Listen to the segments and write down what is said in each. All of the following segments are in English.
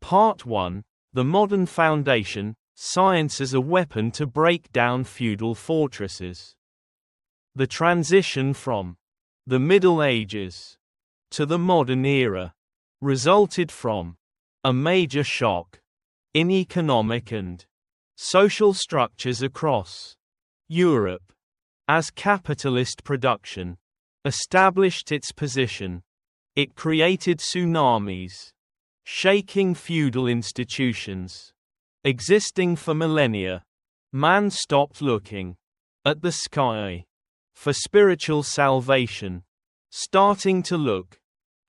Part 1. The Modern Foundation, Science as a Weapon to Break Down Feudal Fortresses. The transition from the Middle Ages to the modern era resulted from a major shock in economic and social structures across Europe. As capitalist production established its position, it created tsunamis, shaking feudal institutions existing for millennia. Man stopped looking at the sky for spiritual salvation, starting to look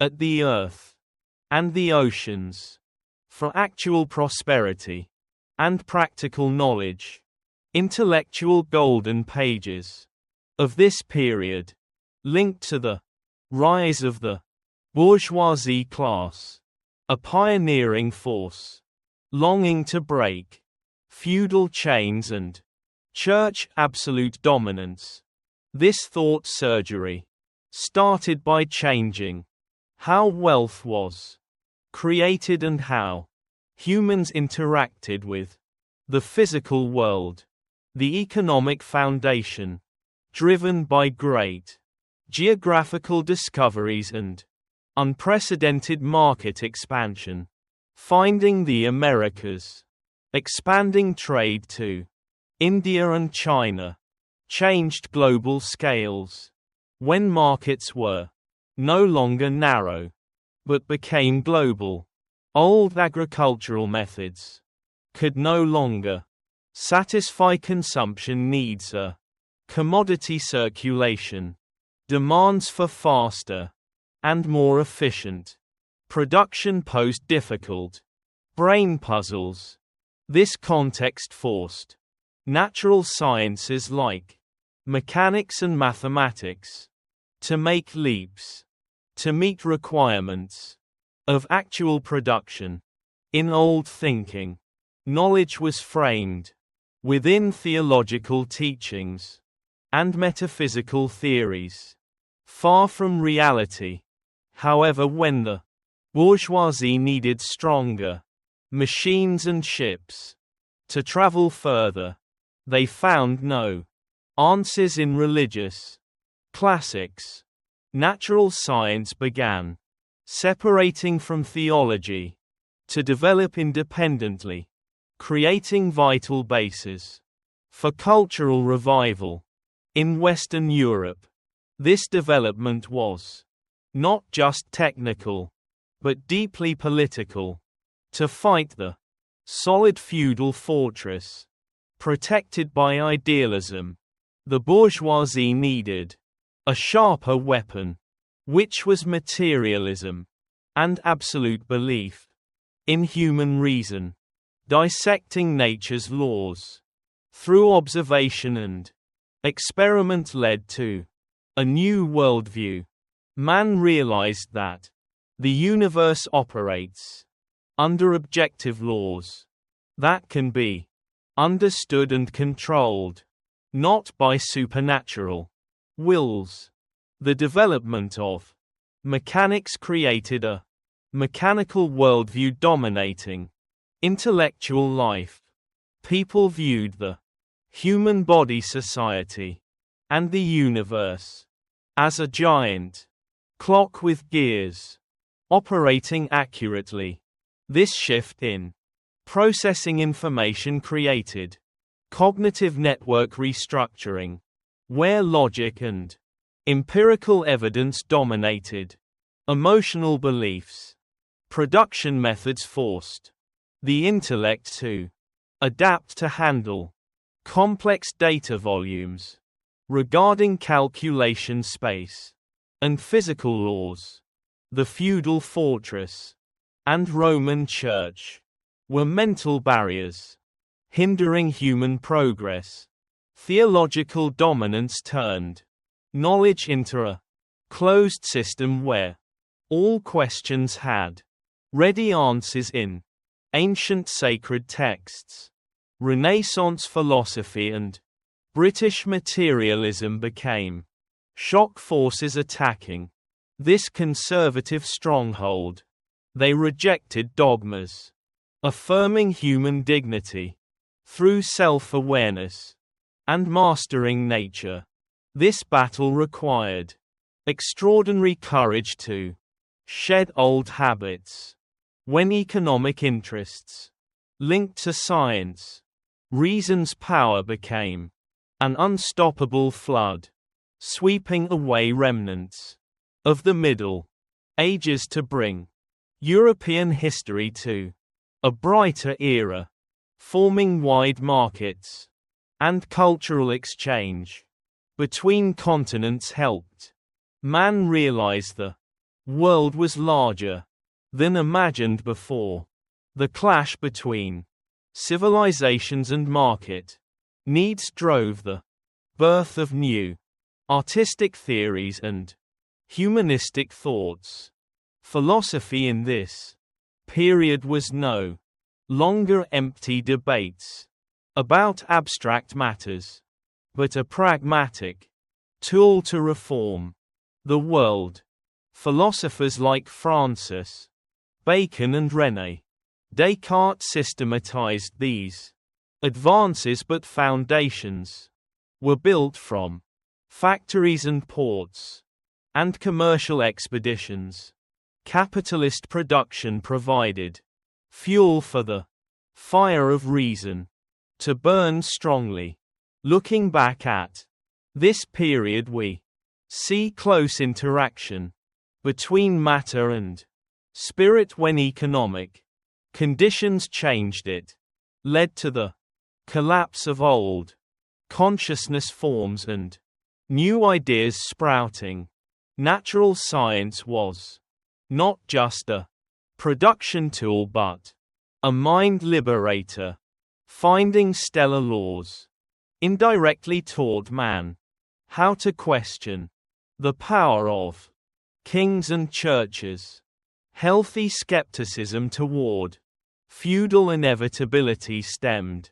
at the earth and the oceans for actual prosperity and practical knowledge. Intellectual golden pages of this period, linked to the rise of the bourgeoisie class, a pioneering force longing to break feudal chains and church absolute dominance. This thought surgery started by changing how wealth was created and how humans interacted with the physical world. The economic foundation, driven by great geographical discoveries and unprecedented market expansion, finding the Americas, expanding trade to India and China, changed global scales. When markets were no longer narrow, but became global, old agricultural methods could no longer satisfy consumption needs. A commodity circulation demands for faster and more efficient production posed difficult brain puzzles. This context forced natural sciences like mechanics and mathematics to make leaps to meet requirements of actual production. In old thinking, knowledge was framed within theological teachings and metaphysical theories, far from reality. However, when the bourgeoisie needed stronger machines and ships to travel further, they found no answers in religious classics. Natural science began separating from theology to develop independently, creating vital bases for cultural revival in Western Europe. This development was not just technical, but deeply political. To fight the solid feudal fortress, protected by idealism, the bourgeoisie needed a sharper weapon, which was materialism and absolute belief in human reason. Dissecting nature's laws through observation and experiment led to a new worldview. Man realized that the universe operates under objective laws that can be understood and controlled, not by supernatural wills. The development of mechanics created a mechanical worldview dominating intellectual life. People viewed the human body, society, and the universe as a giant clock with gears operating accurately. This shift in processing information created cognitive network restructuring, where logic and empirical evidence dominated emotional beliefs. Production methods forced the intellect to adapt to handle complex data volumes regarding calculation space and physical laws. The feudal fortress and Roman Church were mental barriers hindering human progress. Theological dominance turned knowledge into a closed system where all questions had ready answers in ancient sacred texts. Renaissance philosophy and British materialism became shock forces attacking this conservative stronghold. They rejected dogmas affirming human dignity through self-awareness, and mastering nature. This battle required extraordinary courage to shed old habits. When economic interests linked to science, reason's power became an unstoppable flood, sweeping away remnants of the Middle Ages to bring European history to a brighter era, forming wide markets and cultural exchange between continents helped man realize the world was larger than imagined before. The clash between civilizations and market needs drove the birth of new artistic theories and humanistic thoughts. Philosophy in this period was no longer empty debates about abstract matters, but a pragmatic tool to reform the world. Philosophers like Francis Bacon and René Descartes systematized these advances, but foundations were built from factories and ports and commercial expeditions. Capitalist production provided fuel for the fire of reason to burn strongly. Looking back at this period, we see close interaction between matter and spirit. When economic conditions changed, it led to the collapse of old consciousness forms and new ideas sprouting. Natural science was not just a production tool but a mind liberator. Finding stellar laws indirectly taught man how to question the power of kings and churches. Healthy skepticism toward feudal inevitability stemmed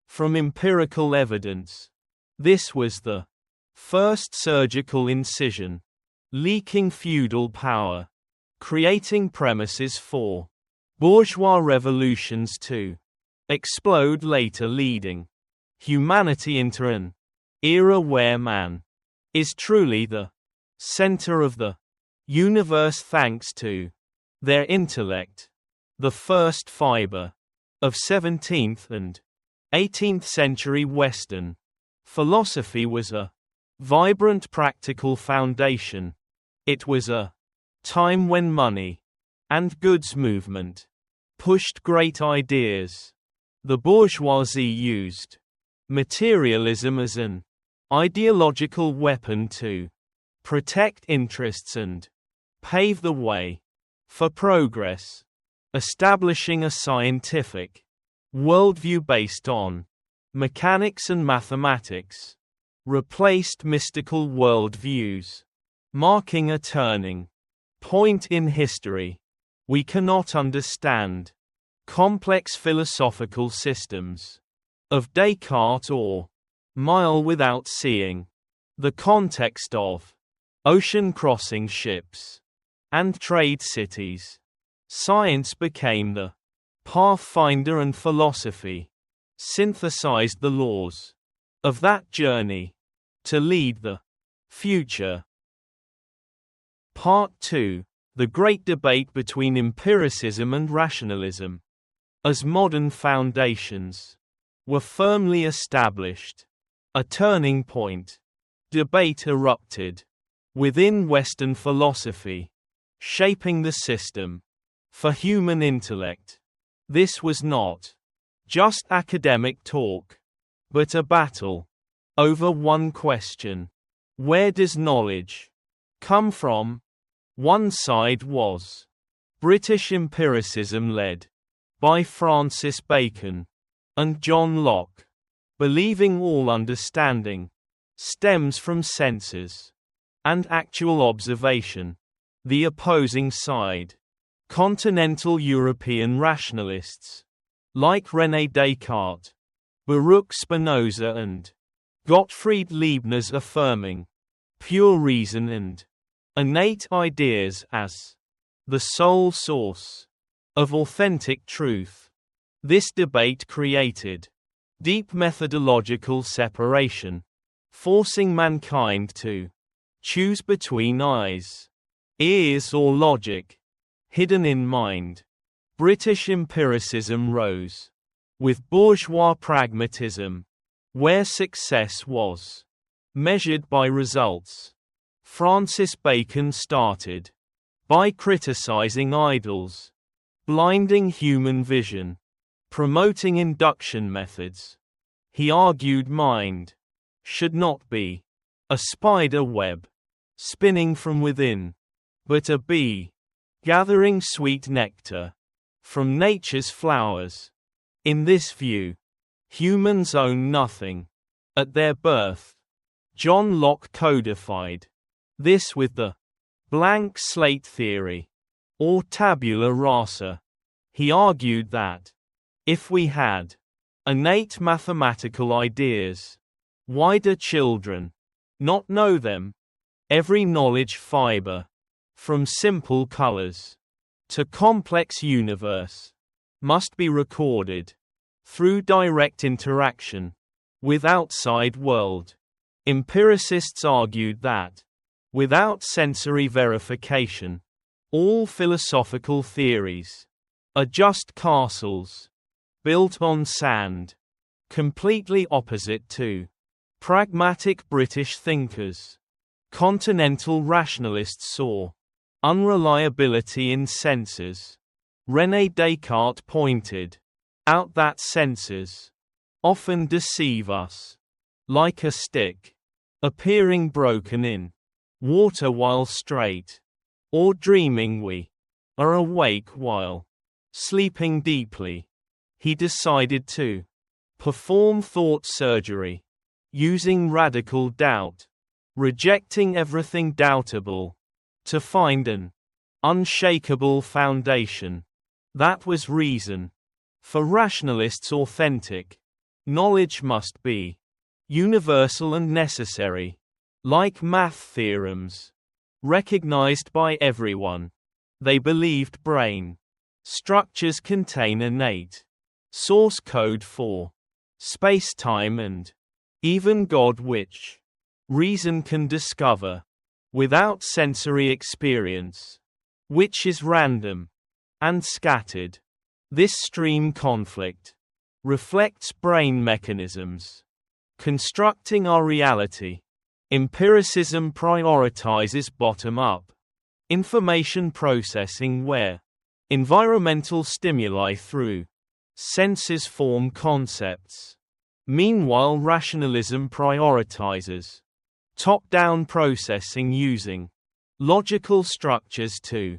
from empirical evidence. This was the first surgical incision, leaking feudal power, creating premises for bourgeois revolutions to explode later, leading humanity into an era where man is truly the center of the universe thanks to their intellect. The first fiber of 17th and 18th century Western philosophy was a vibrant practical foundation. It was a time when money and goods movement pushed great ideas. The bourgeoisie used materialism as an ideological weapon to protect interests and pave the way for progress. Establishing a scientific worldview based on mechanics and mathematics replaced mystical worldviews, marking a turning point in history. We cannot understand complex philosophical systems of Descartes or Mill without seeing the context of ocean-crossing ships and trade cities. Science became the pathfinder and philosophy synthesized the laws of that journey to lead the future. Part 2. The Great Debate between Empiricism and Rationalism. As modern foundations were firmly established, a turning point. Debate erupted within Western philosophy, shaping the system for human intellect. This was not just academic talk, but a battle over one question: where does knowledge come from? One side was British empiricism led by Francis Bacon and John Locke, believing all understanding stems from senses and actual observation. The opposing side, continental European rationalists like René Descartes, Baruch Spinoza and Gottfried Leibniz, affirming pure reason and innate ideas as the sole source of authentic truth. This debate created deep methodological separation, forcing mankind to choose between eyes, ears, or logic, hidden in mind. British empiricism rose with bourgeois pragmatism, where success was measured by results. Francis Bacon started by criticizing idols, blinding human vision, promoting induction methods. He argued mind should not be a spider web spinning from within, but a bee gathering sweet nectar from nature's flowers. In this view, humans own nothing at their birth. John Locke codified this with the blank slate theory, or tabula rasa. He argued that if we had innate mathematical ideas, why do children not know them? Every knowledge fiber, from simple colors to complex universe, must be recorded through direct interaction with outside world. Empiricists argued that without sensory verification, all philosophical theories are just castles built on sand, completely opposite to pragmatic British thinkers. Continental rationalists saw unreliability in senses. René Descartes pointed out that senses often deceive us, like a stick appearing broken in water while straight, or dreaming we are awake while sleeping deeply. He decided to perform thought surgery, using radical doubt, rejecting everything doubtable, to find an unshakable foundation. That was reason. For rationalists, authentic knowledge must be universal and necessary, like math theorems, recognized by everyone. They believed brain structures contain innate source code for space-time and even God, which reason can discover without sensory experience, which is random and scattered. This stream conflict reflects brain mechanisms constructing our reality. Empiricism prioritizes bottom-up information processing, where environmental stimuli through senses form concepts. Meanwhile, rationalism prioritizes top-down processing using logical structures to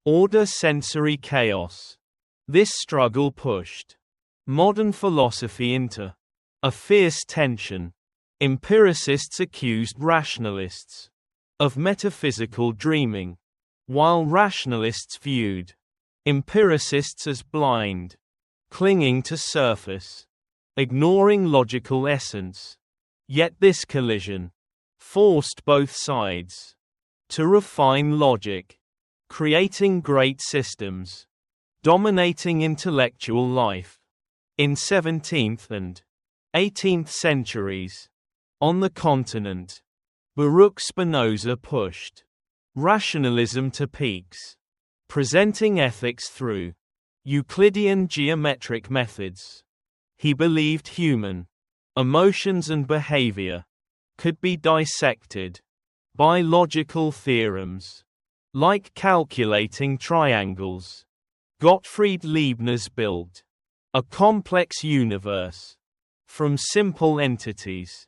order sensory chaos. This struggle pushed modern philosophy into a fierce tension. Empiricists accused rationalists of metaphysical dreaming, while rationalists viewed empiricists as blind, clinging to surface, ignoring logical essence. Yet this collision forced both sides to refine logic, creating great systems dominating intellectual life. In 17th and 18th centuries, on the continent, Baruch Spinoza pushed rationalism to peaks, presenting ethics through Euclidean geometric methods. He believed human emotions and behavior could be dissected by logical theorems, like calculating triangles. Gottfried Leibniz built a complex universe from simple entities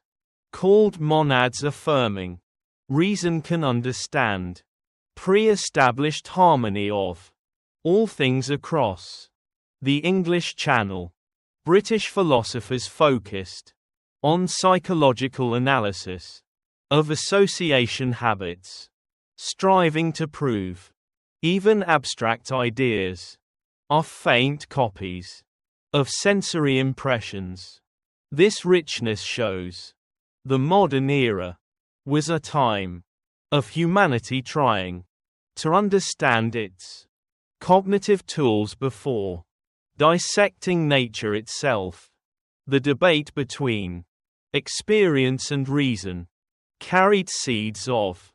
called monads, affirming reason can understand pre-established harmony of all things across the English Channel. British philosophers focused on psychological analysis of association habits, striving to prove even abstract ideas are faint copies of sensory impressions. This richness shows the modern era was a time of humanity trying to understand its cognitive tools before Dissecting nature itself. The debate between experience and reason carried seeds of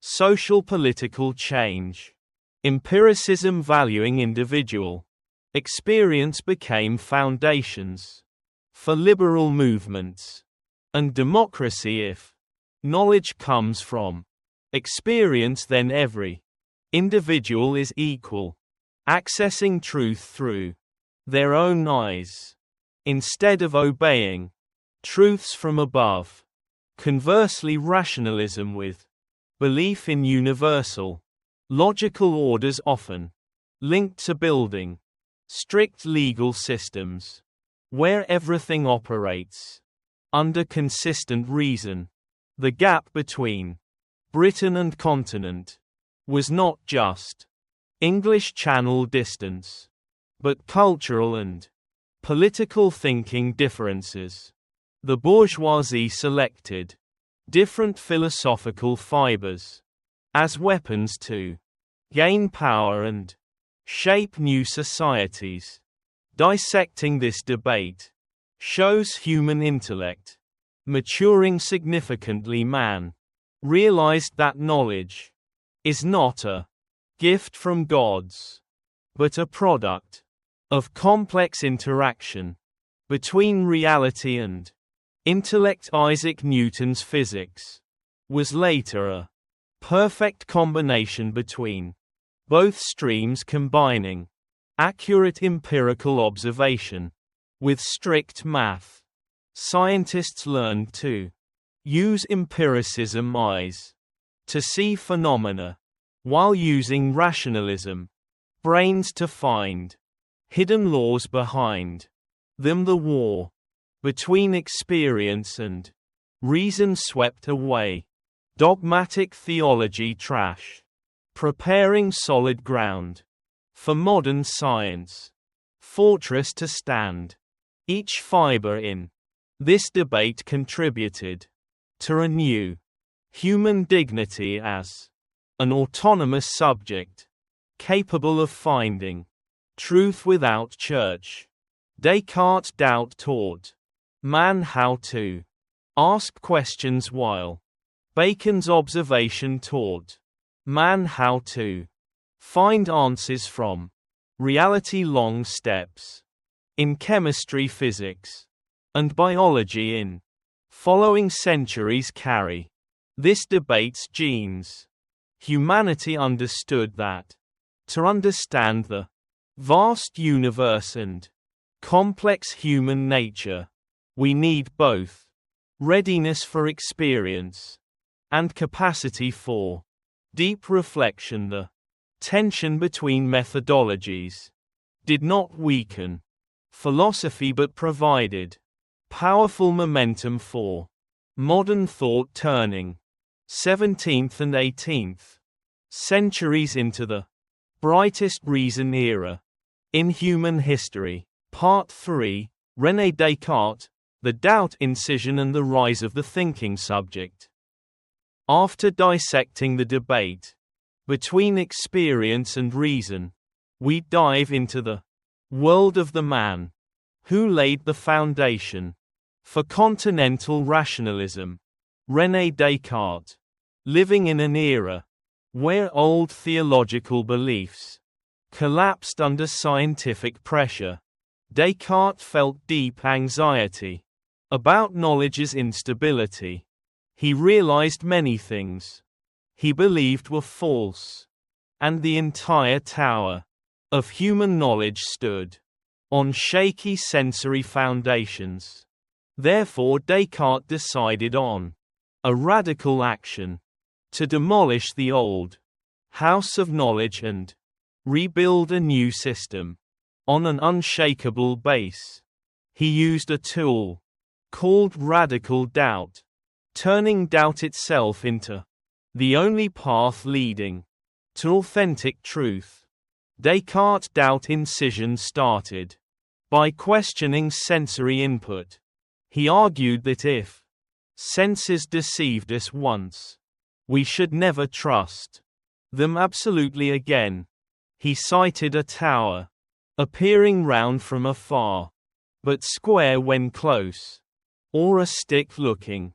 social political change. Empiricism valuing individual experience became foundations for liberal movements, and democracy. If knowledge comes from experience, then every individual is equal, accessing truth through their own eyes, instead of obeying truths from above. Conversely, rationalism with belief in universal logical orders often linked to building strict legal systems where everything operates under consistent reason. The gap between Britain and continent was not just English Channel distance, but cultural and political thinking differences. The bourgeoisie selected different philosophical fibers as weapons to gain power and shape new societies. Dissecting this debate shows human intellect maturing significantly. Man realized that knowledge is not a gift from gods, but a product of complex interaction between reality and intellect. Isaac Newton's physics was later a perfect combination between both streams, combining accurate empirical observation with strict math. Scientists learned to use empiricism eyes to see phenomena, while using rationalism brains to find hidden laws behind them. The war between experience and reason swept away dogmatic theology trash, preparing solid ground for modern science. Fortress to stand. Each fiber in this debate contributed to renew human dignity as an autonomous subject, capable of finding truth without church. Descartes' doubt taught man how to ask questions, while Bacon's observation taught man how to find answers from reality. Long steps in chemistry, physics, and biology in following centuries carry this debate's genes. Humanity understood that to understand the vast universe and complex human nature, we need both readiness for experience and capacity for deep reflection. The tension between methodologies did not weaken philosophy but provided powerful momentum for modern thought, turning 17th and 18th centuries into the brightest reason era in human history. Part 3. René Descartes, the doubt, incision, and the rise of the thinking subject. After dissecting the debate between experience and reason, we dive into the world of the man who laid the foundation for continental rationalism, René Descartes. Living in an era where old theological beliefs collapsed under scientific pressure, Descartes felt deep anxiety about knowledge's instability. He realized many things he believed were false, and the entire tower of human knowledge stood on shaky sensory foundations. Therefore, Descartes decided on a radical action to demolish the old house of knowledge and rebuild a new system on an unshakable base. He used a tool called radical doubt, turning doubt itself into the only path leading to authentic truth. Descartes' doubt incision started by questioning sensory input. He argued that if senses deceived us once, we should never trust them absolutely again. He cited a tower appearing round from afar, but square when close, or a stick looking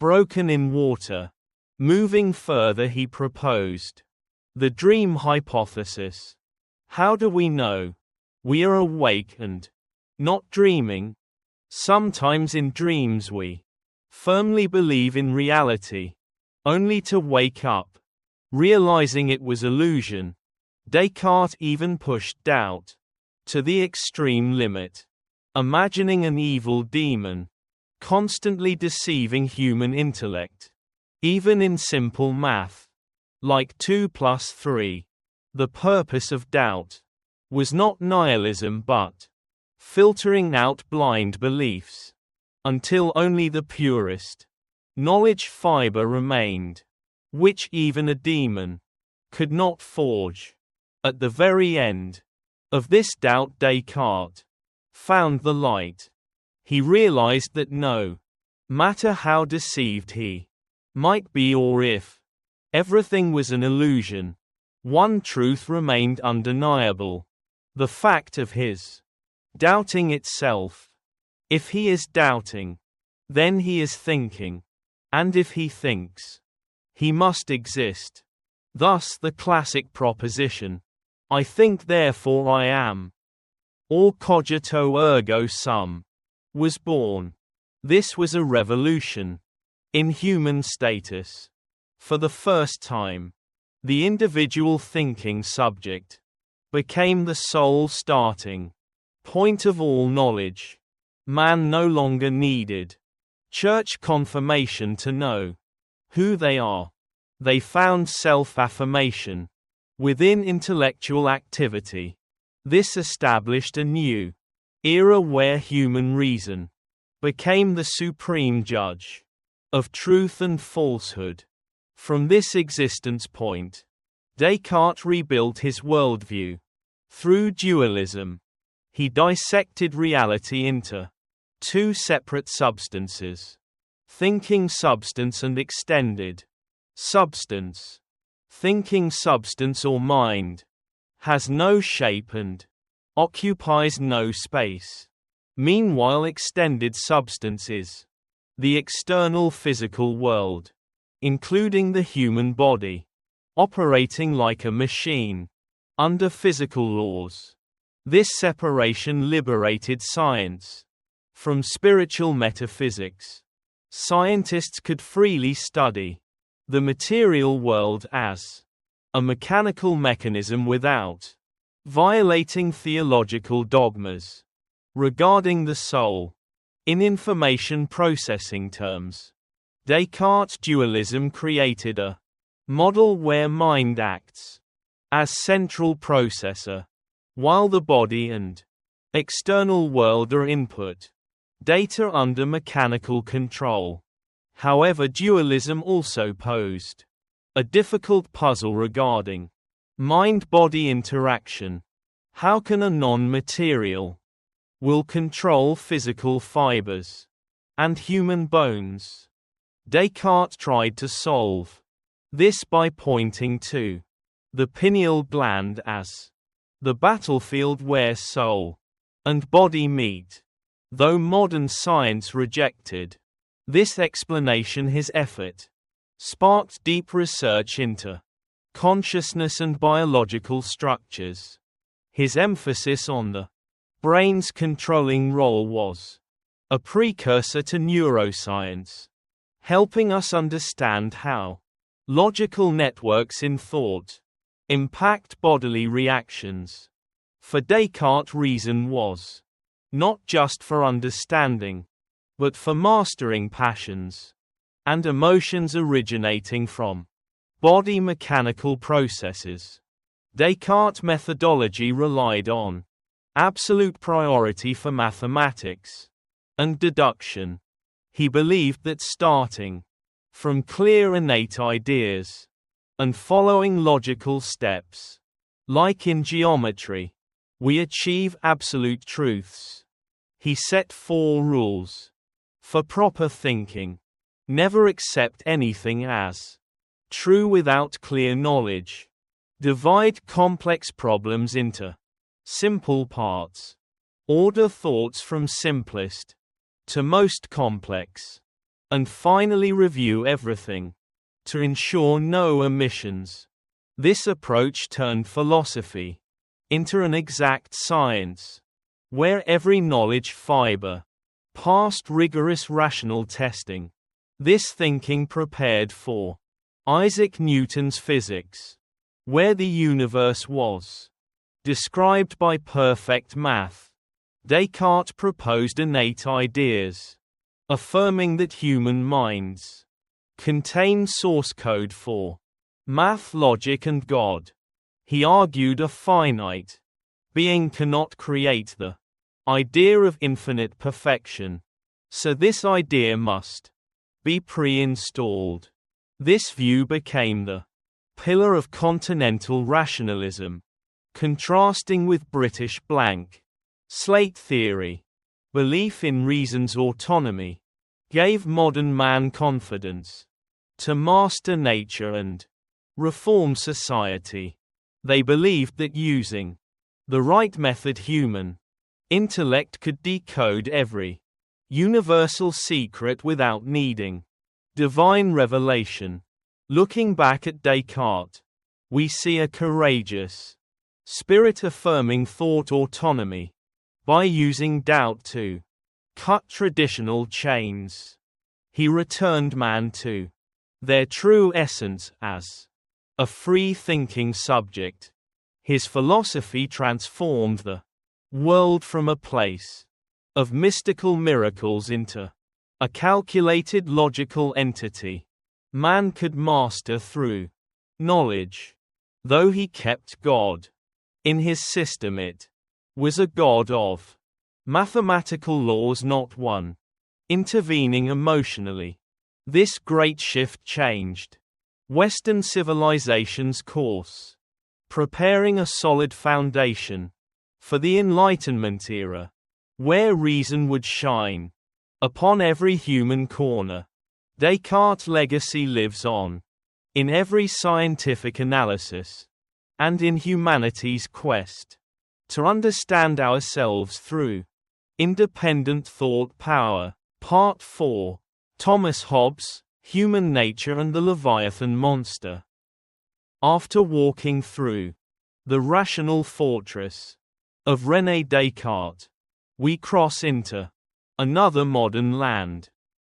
broken in water. Moving further, he proposed the dream hypothesis. How do we know we are awake and not dreaming? Sometimes in dreams we firmly believe in reality, only to wake up realizing it was illusion. Descartes even pushed doubt to the extreme limit, imagining an evil demon constantly deceiving human intellect, even in simple math, like 2 plus 3. The purpose of doubt was not nihilism but filtering out blind beliefs, until only the purest knowledge fiber remained, which even a demon could not forge. At the very end of this doubt, Descartes found the light. He realized that no matter how deceived he might be, or if everything was an illusion, one truth remained undeniable: the fact of his doubting itself. If he is doubting, then he is thinking, and if he thinks, he must exist. Thus the classic proposition, "I think therefore I am," or cogito ergo sum, was born. This was a revolution in human status. For the first time, the individual thinking subject became the sole starting point of all knowledge. Man no longer needed church confirmation to know who they are. They found self-affirmation within intellectual activity. This established a new era where human reason became the supreme judge of truth and falsehood. From this existence point, Descartes rebuilt his worldview. Through dualism, he dissected reality into two separate substances: thinking substance and extended substance. Thinking substance, or mind, has no shape and occupies no space. Meanwhile, extended substance is the external physical world, including the human body, operating like a machine under physical laws. This separation liberated science from spiritual metaphysics. Scientists could freely study the material world as a mechanical mechanism without violating theological dogmas regarding the soul. In information processing terms, Descartes' dualism created a model where mind acts as central processor, while the body and external world are input data under mechanical control. However, dualism also posed a difficult puzzle regarding mind-body interaction. How can a non-material will control physical fibers and human bones? Descartes tried to solve this by pointing to the pineal gland as the battlefield where soul and body meet. Though modern science rejected this explanation, his effort sparked deep research into consciousness and biological structures. His emphasis on the brain's controlling role was a precursor to neuroscience, helping us understand how logical networks in thought impact bodily reactions. For Descartes, reason was not just for understanding, but for mastering passions and emotions originating from body mechanical processes. Descartes' methodology relied on absolute priority for mathematics and deduction. He believed that starting from clear innate ideas and following logical steps, like in geometry, we achieve absolute truths. He set 4 rules for proper thinking. Never accept anything as true without clear knowledge. Divide complex problems into simple parts. Order thoughts from simplest to most complex. And finally review everything to ensure no omissions. This approach turned philosophy into an exact science, where every knowledge fiber passed rigorous rational testing. This thinking prepared for Isaac Newton's physics, where the universe was described by perfect math. Descartes proposed innate ideas, affirming that human minds contain source code for math, logic, and God. He argued a finite being cannot create the idea of infinite perfection, so this idea must be pre-installed. This view became the pillar of continental rationalism, contrasting with British blank slate theory. Belief in reason's autonomy gave modern man confidence to master nature and reform society. They believed that using the right method, human intellect could decode every universal secret without needing divine revelation. Looking back at Descartes, we see a courageous spirit affirming thought autonomy by using doubt to cut traditional chains. He returned man to their true essence as a free-thinking subject. His philosophy transformed the world from a place of mystical miracles into a calculated logical entity man could master through knowledge. Though he kept God in his system, it was a God of mathematical laws, not one intervening emotionally. This great shift changed Western civilization's course, preparing a solid foundation for the Enlightenment era, where reason would shine upon every human corner. Descartes' legacy lives on in every scientific analysis and in humanity's quest to understand ourselves through independent thought power. Part 4. Thomas Hobbes, Human Nature and the Leviathan Monster. After walking through the rational fortress of René Descartes, we cross into another modern land,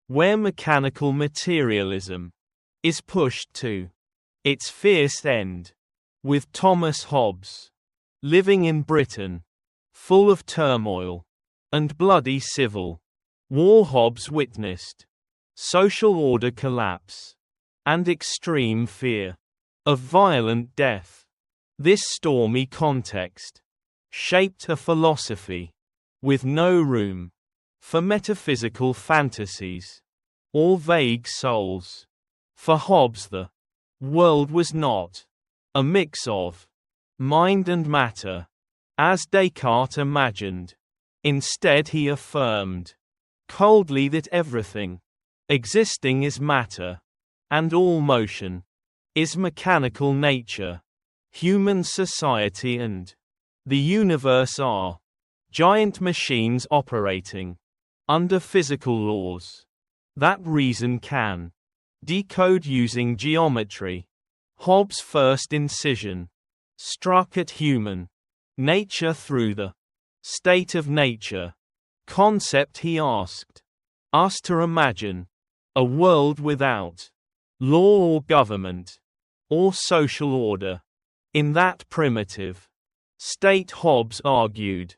where mechanical materialism is pushed to its fierce end. With Thomas Hobbes living in Britain, full of turmoil and bloody civil war, Hobbes witnessed social order collapse and extreme fear of violent death. This stormy context shaped a philosophy with no room for metaphysical fantasies or vague souls. For Hobbes, the world was not a mix of mind and matter, as Descartes imagined. Instead, he affirmed coldly that everything existing is matter, and all motion is mechanical nature. Human society and the universe are giant machines operating under physical laws that reason can decode using geometry. Hobbes' first incision struck at human nature through the state of nature concept. He asked us to imagine a world without law or government or social order. In that primitive state, Hobbes argued,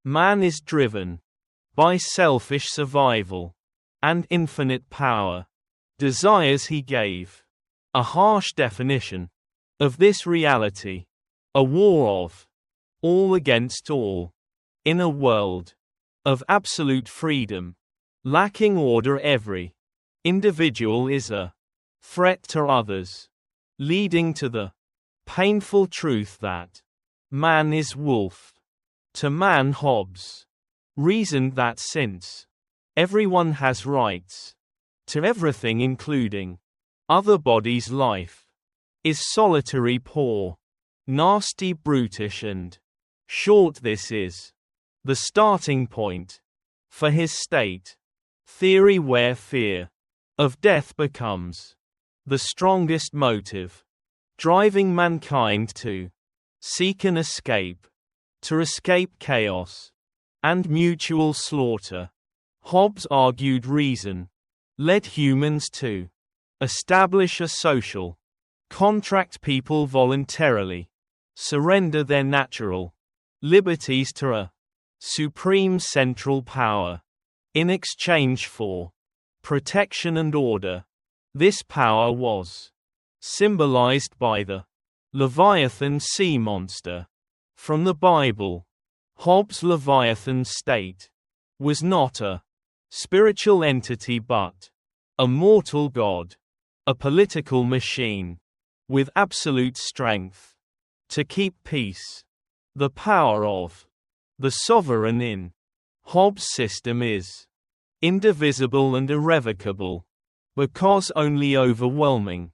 man is driven by selfish survival and infinite power desires. He gave a harsh definition of this reality: a war of all against all. In a world of absolute freedom, lacking order, every individual is a threat to others, leading to the painful truth that man is wolf to man. Hobbes reasoned that since everyone has rights to everything, including other bodies, life is solitary, poor, nasty, brutish, and Short, this is the starting point for his state theory, where fear of death becomes the strongest motive, driving mankind to seek an escape, to escape chaos and mutual slaughter. Hobbes argued reason led humans to establish a social contract. People voluntarily surrender their natural liberties to a supreme central power in exchange for protection and order. This power was symbolized by the Leviathan sea monster from the Bible. Hobbes' Leviathan state was not a spiritual entity but a mortal god, a political machine with absolute strength to keep peace. The power of the sovereign in Hobbes' system is indivisible and irrevocable, because only overwhelming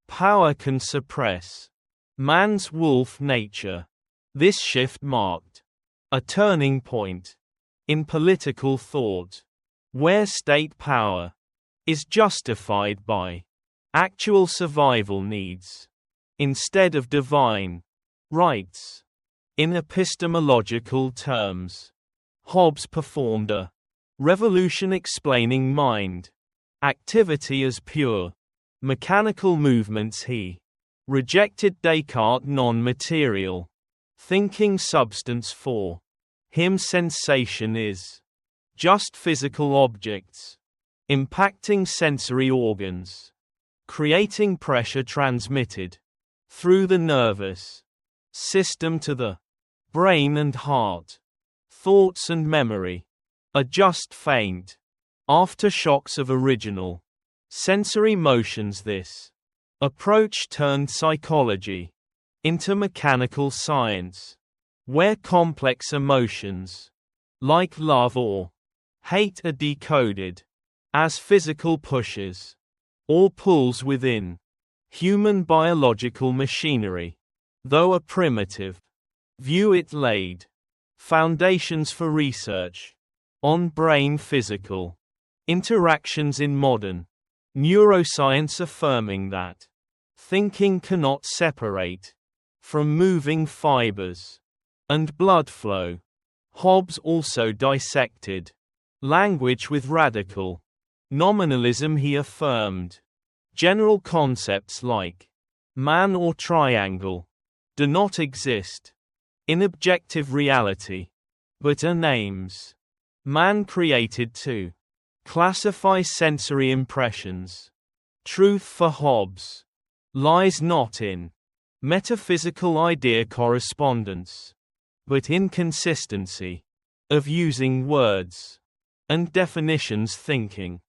power can suppress man's wolf nature. This shift marked a turning point in political thought, where state power is justified by actual survival needs instead of divine rights. In epistemological terms, Hobbes performed a revolution explaining mind activity as pure mechanical movements. He rejected Descartes' non-material thinking substance. For him, sensation is just physical objects impacting sensory organs, creating pressure transmitted through the nervous system to the brain and heart. Thoughts and memory are just faint aftershocks of original sensory motions. This approach turned psychology into mechanical science, where complex emotions like love or hate are decoded as physical pushes or pulls within human biological machinery. Though a primitive view, it laid foundations for research on brain-physical interactions in modern neuroscience, affirming that thinking cannot separate from moving fibers and blood flow. Hobbes also dissected language with radical nominalism. He affirmed general concepts like man or triangle do not exist in objective reality, but are names man created to classify sensory impressions. Truth for Hobbes lies not in metaphysical idea correspondence, but in consistency of using words and definitions. Thinking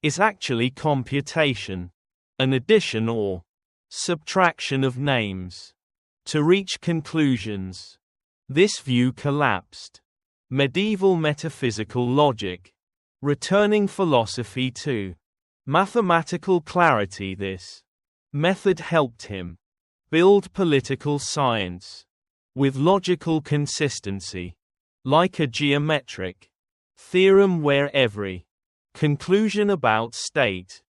is actually computation, an addition or subtraction of names to reach conclusions. This view collapsed medieval metaphysical logic, returning philosophy to mathematical clarity. This method helped him build political science with logical consistency, like a geometric theorem where every conclusion about state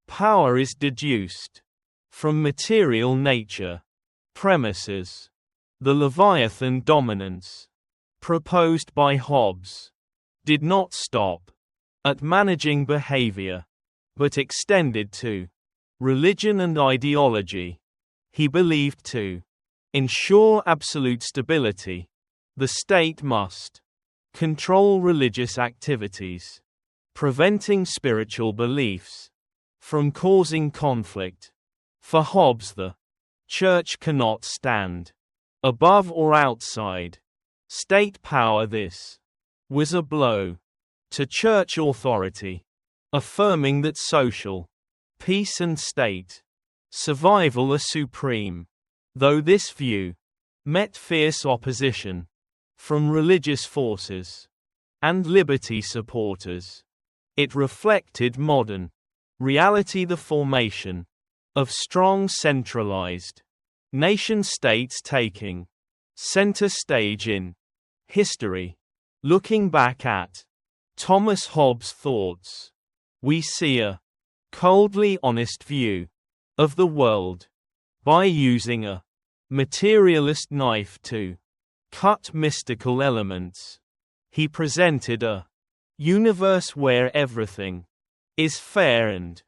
power is deduced from material nature premises. The Leviathan dominance proposed by Hobbes did not stop at managing behavior, but extended to religion and ideology. He believed to ensure absolute stability, the state must control religious activities, preventing spiritual beliefs from causing conflict. For Hobbes, the church cannot stand above or outside state power. This was a blow to church authority, affirming that social peace and state survival are supreme. Though this view met fierce opposition from religious forces and liberty supporters, it reflected modern reality, the formation of strong centralized nation-states taking center stage in History. Looking back at Thomas Hobbes' thoughts, we see a coldly honest view of the world. By using a materialist knife to cut mystical elements, he presented a universe where everything is fair and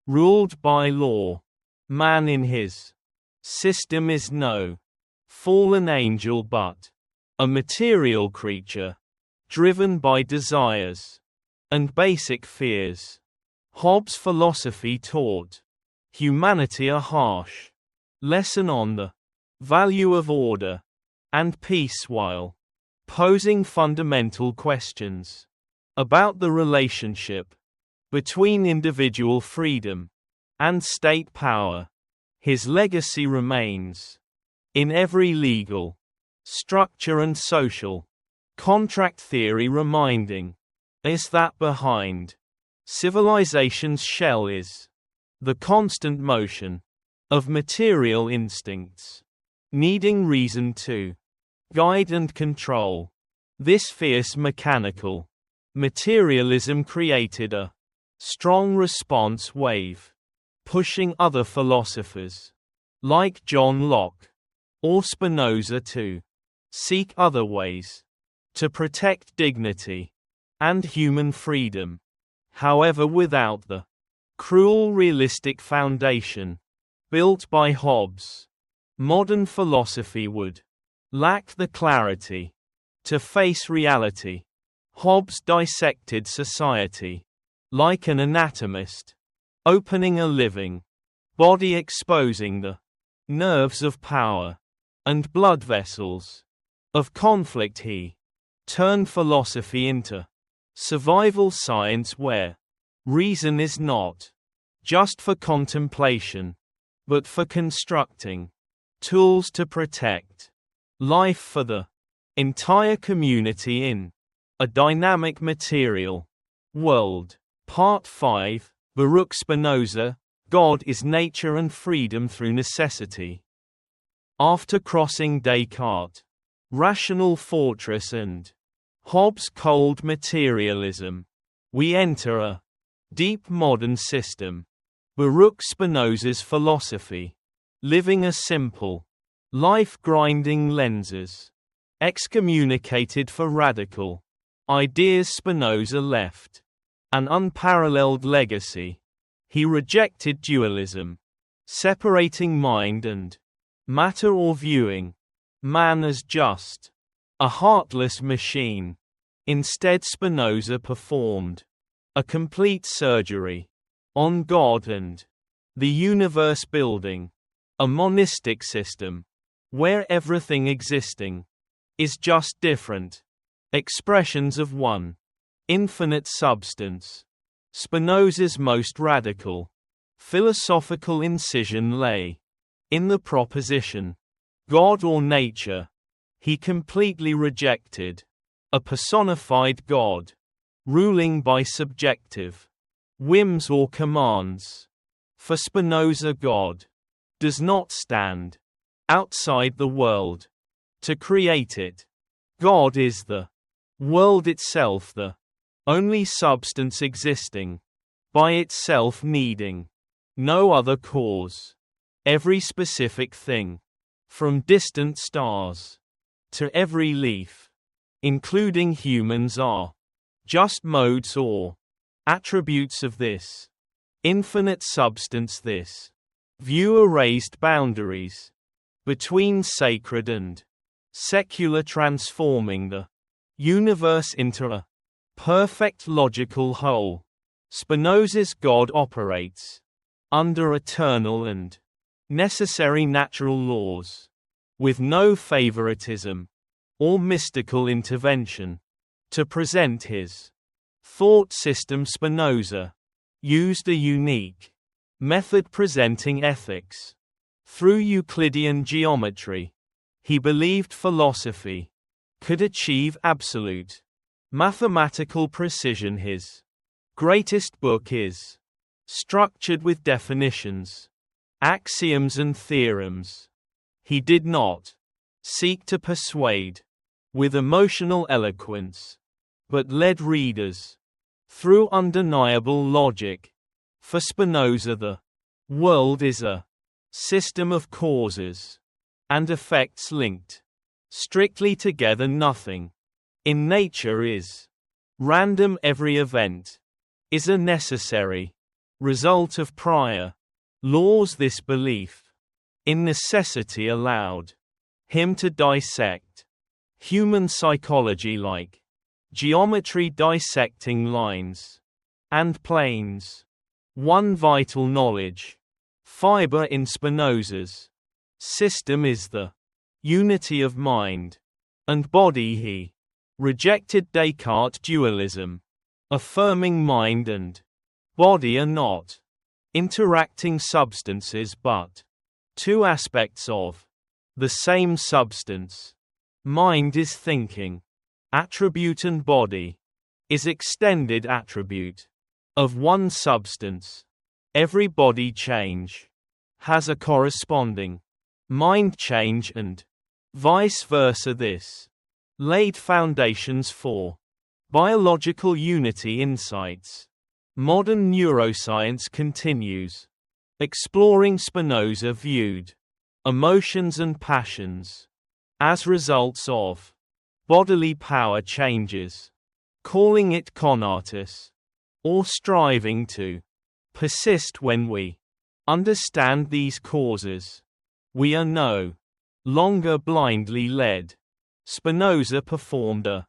ruled by law. Man in his system is no fallen angel but a material creature, driven by desires and basic fears. Hobbes' philosophy taught humanity a harsh lesson on the value of order and peace while posing fundamental questions about the relationship between individual freedom and state power. His legacy remains in every legal structure and social contract theory, reminding us that behind civilization's shell is the constant motion of material instincts, needing reason to guide and control. This fierce mechanical materialism created a strong response wave, pushing other philosophers, like John Locke or Spinoza, to seek other ways to protect dignity and human freedom. However, without the cruel realistic foundation built by Hobbes, modern philosophy would lack the clarity to face reality. Hobbes dissected society like an anatomist, opening a living body, exposing the nerves of power and blood vessels of conflict. He turned philosophy into survival science, where reason is not just for contemplation, but for constructing tools to protect life for the entire community in a dynamic material world. Part 5. Baruch Spinoza, God is nature and freedom through necessity. After crossing Descartes' rational fortress and Hobbes' cold materialism, we enter a deep modern system. Baruch Spinoza's philosophy, living a simple life, grinding lenses, excommunicated for radical ideas. Spinoza left an unparalleled legacy. He rejected dualism, separating mind and matter, or viewing man as just a heartless machine. Instead, Spinoza performed a complete surgery on God and the universe, building a monistic system where everything existing is just different expressions of one infinite substance. Spinoza's most radical philosophical incision lay in the proposition God or nature. He completely rejected a personified God, ruling by subjective whims or commands. For Spinoza, God does not stand outside the world to create it. God is the world itself, the only substance existing by itself, needing no other cause. Every specific thing, from distant stars to every leaf, including humans, are just modes or attributes of this infinite substance. This view erased boundaries between sacred and secular, transforming the universe into a perfect logical whole. Spinoza's God operates under eternal and necessary natural laws, with no favoritism or mystical intervention. To present his thought system, Spinoza used a unique method, presenting ethics through Euclidean geometry. He believed philosophy could achieve absolute mathematical precision. His greatest book is structured with definitions, axioms and theorems. He did not seek to persuade with emotional eloquence, but led readers through undeniable logic. For Spinoza, the world is a system of causes and effects linked strictly together. Nothing in nature is random. Every event is a necessary result of prior laws. This belief in necessity allowed him to dissect human psychology like geometry, dissecting lines and planes. One vital knowledge fiber in Spinoza's system is the unity of mind and body. He rejected Descartes' dualism, affirming mind and body are not interacting substances but two aspects of the same substance. Mind is thinking attribute and body is extended attribute of one substance. Every body change has a corresponding mind change and vice versa. This laid foundations for biological unity insights. Modern neuroscience continues exploring. Spinoza viewed emotions and passions as results of bodily power changes, calling it conatus, or striving to persist. When we understand these causes, we are no longer blindly led. Spinoza performed a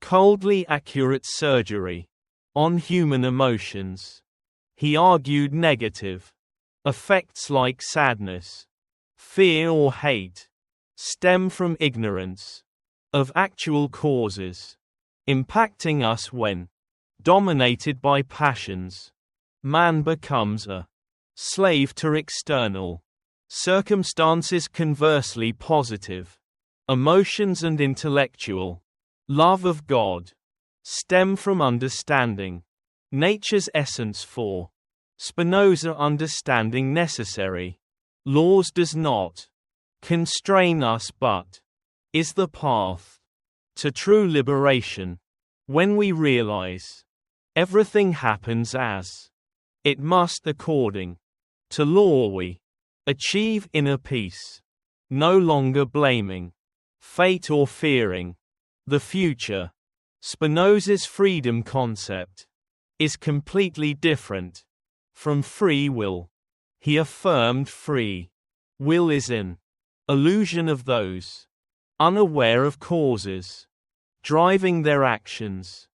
coldly accurate surgery on human emotions. He argued negative effects like sadness, fear, or hate stem from ignorance of actual causes impacting us. When dominated by passions, man becomes a slave to external circumstances. Conversely, positive emotions and intellectual love of God stem from understanding nature's essence. For Spinoza, understanding necessary laws does not constrain us but is the path to true liberation. When we realize everything happens as it must according to law, we achieve inner peace, no longer blaming fate or fearing the future. Spinoza's freedom concept is completely different from free will. He affirmed free will is an illusion of those unaware of causes driving their actions.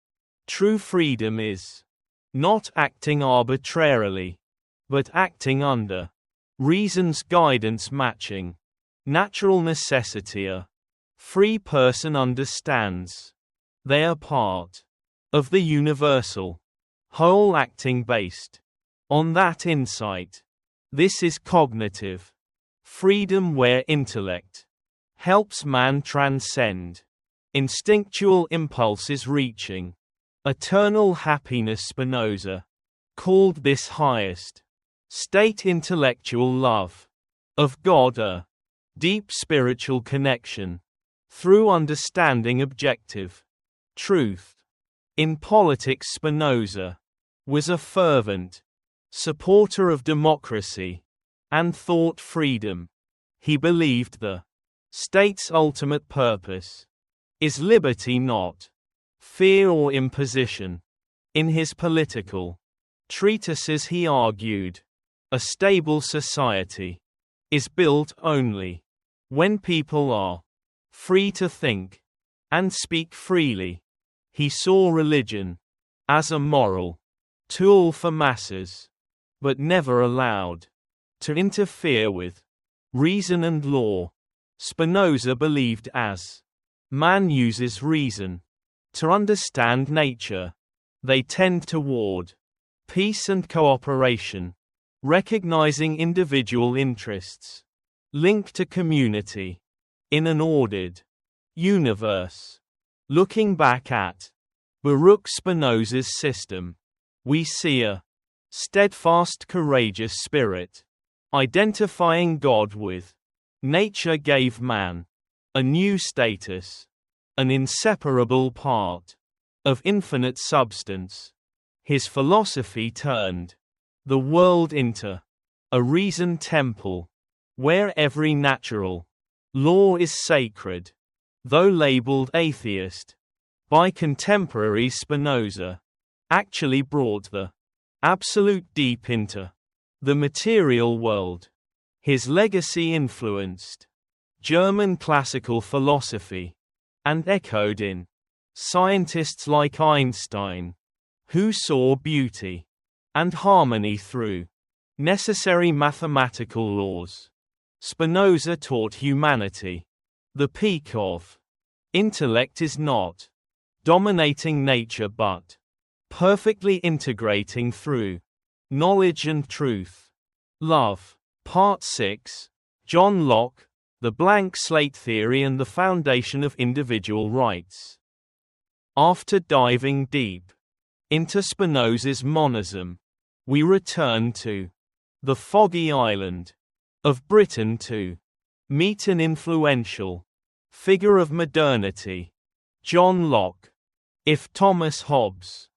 True freedom is not acting arbitrarily, but acting under reason's guidance, matching natural necessity. A free person understands they are part of the universal whole, acting based on that insight. This is cognitive freedom, where intellect helps man transcend instinctual impulses, reaching eternal happiness. Spinoza called this highest state intellectual love of God, a deep spiritual connection through understanding objective truth. In politics, Spinoza was a fervent supporter of democracy and thought freedom. He believed the state's ultimate purpose is liberty, not fear or imposition. In his political treatises, he argued a stable society is built only when people are free to think and speak freely. He saw religion as a moral tool for masses, but never allowed to interfere with reason and law. Spinoza believed as man uses reason to understand nature, they tend toward peace and cooperation, recognizing individual interests linked to community in an ordered universe. Looking back at Baruch Spinoza's system, we see a steadfast, courageous spirit. Identifying God with nature gave man a new status. an inseparable part of infinite substance. His philosophy turned the world into a reason temple, where every natural law is sacred. Though labeled atheist by contemporary Spinoza, actually brought the absolute deep into the material world. His legacy influenced German classical philosophy and echoed in scientists like Einstein, who saw beauty and harmony through necessary mathematical laws. Spinoza taught humanity the peak of intellect is not dominating nature but perfectly integrating through knowledge and truth. Love. Part 6. John Locke, the blank slate theory and the foundation of individual rights. After diving deep into Spinoza's monism, we return to the foggy island of Britain to meet an influential figure of modernity, John Locke. If Thomas Hobbes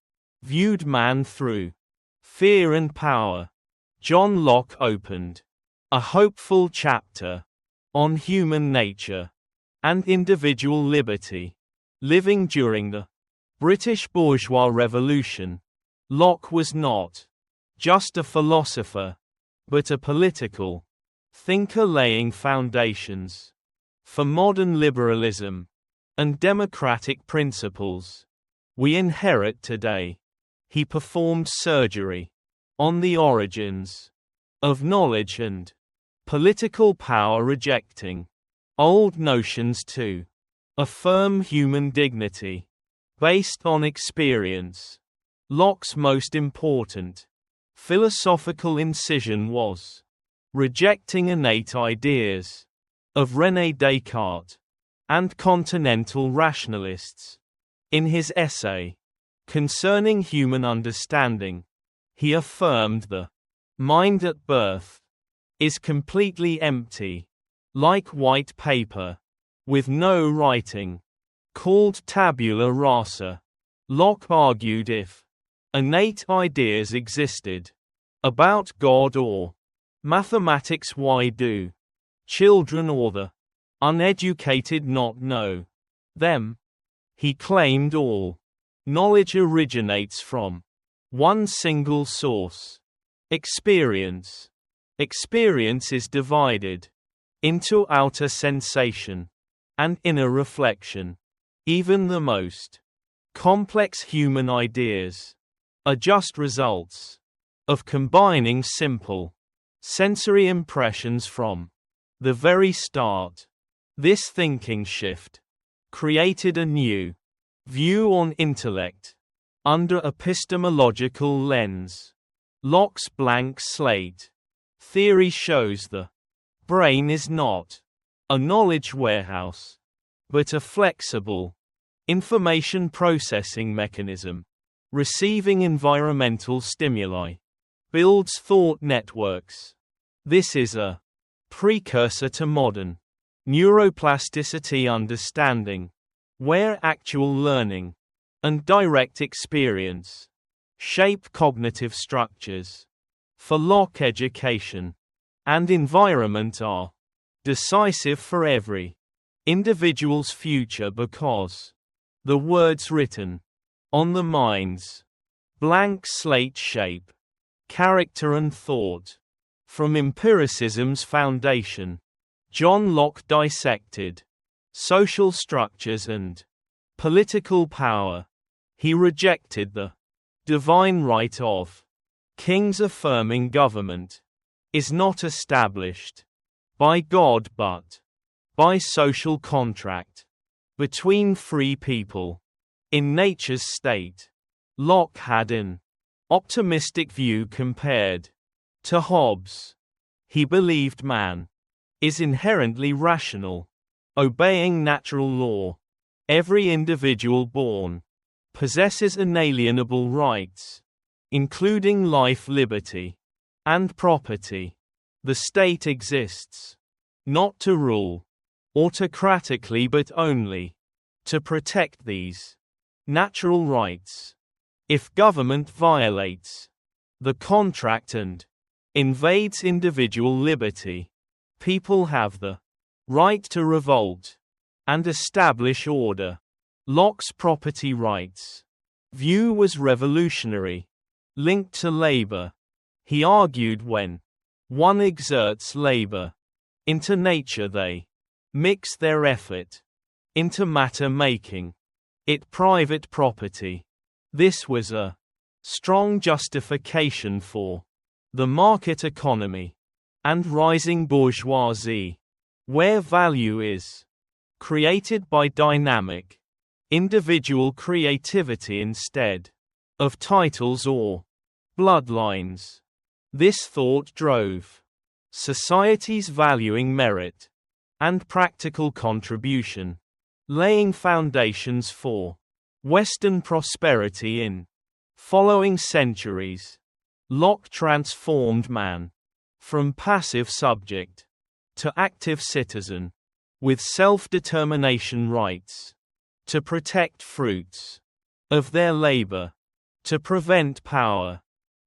viewed man through fear and power, John Locke opened a hopeful chapter on human nature and individual liberty. Living during the British bourgeois revolution, Locke was not just a philosopher, but a political thinker laying foundations for modern liberalism and democratic principles we inherit today. He performed surgery on the origins of knowledge and political power, rejecting old notions to affirm human dignity based on experience. Locke's most important philosophical incision was rejecting innate ideas of René Descartes and continental rationalists. In his essay concerning human understanding, he affirmed the mind at birth is completely empty, like white paper, with no writing, called tabula rasa. Locke argued if innate ideas existed about God or mathematics, why do children or the uneducated not know them? He claimed all knowledge originates from one single source: experience. Experience is divided into outer sensation and inner reflection. Even the most complex human ideas are just results of combining simple sensory impressions from the very start. This thinking shift created a new view on intellect under epistemological lens. Locke's blank slate theory shows the brain is not a knowledge warehouse, but a flexible information processing mechanism. Receiving environmental stimuli builds thought networks. This is a precursor to modern neuroplasticity understanding, where actual learning and direct experience shape cognitive structures. For Locke, education and environment are decisive for every individual's future, because the words written on the mind's blank slate shape character and thought. From empiricism's foundation, John Locke dissected social structures and political power. He rejected the divine right of kings, affirming government is not established by God but by social contract between free people in nature's state. Locke had an optimistic view compared to Hobbes. He believed man is inherently rational, obeying natural law. Every individual born possesses inalienable rights, including life, liberty, and property. The state exists not to rule autocratically but only to protect these natural rights. If government violates the contract and invades individual liberty, people have the right to revolt and establish order. Locke's property rights view was revolutionary, linked to labor. He argued when one exerts labor into nature, they mix their effort into matter-making it private property. This was a strong justification for the market economy and rising bourgeoisie, where value is created by dynamic, individual creativity instead of titles or bloodlines. This thought drove societies valuing merit and practical contribution, laying foundations for Western prosperity in following centuries. Locke transformed man from passive subject to active citizen, with self-determination rights to protect fruits of their labor, to prevent power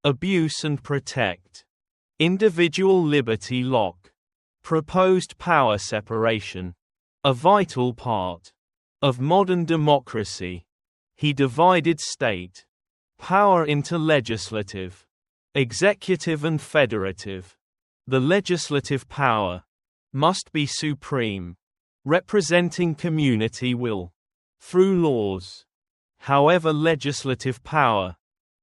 abuse and protect individual liberty. Locke proposed power separation, a vital part of modern democracy. He divided state power into legislative, executive and federative. The legislative power must be supreme, representing community will through laws. However, legislative power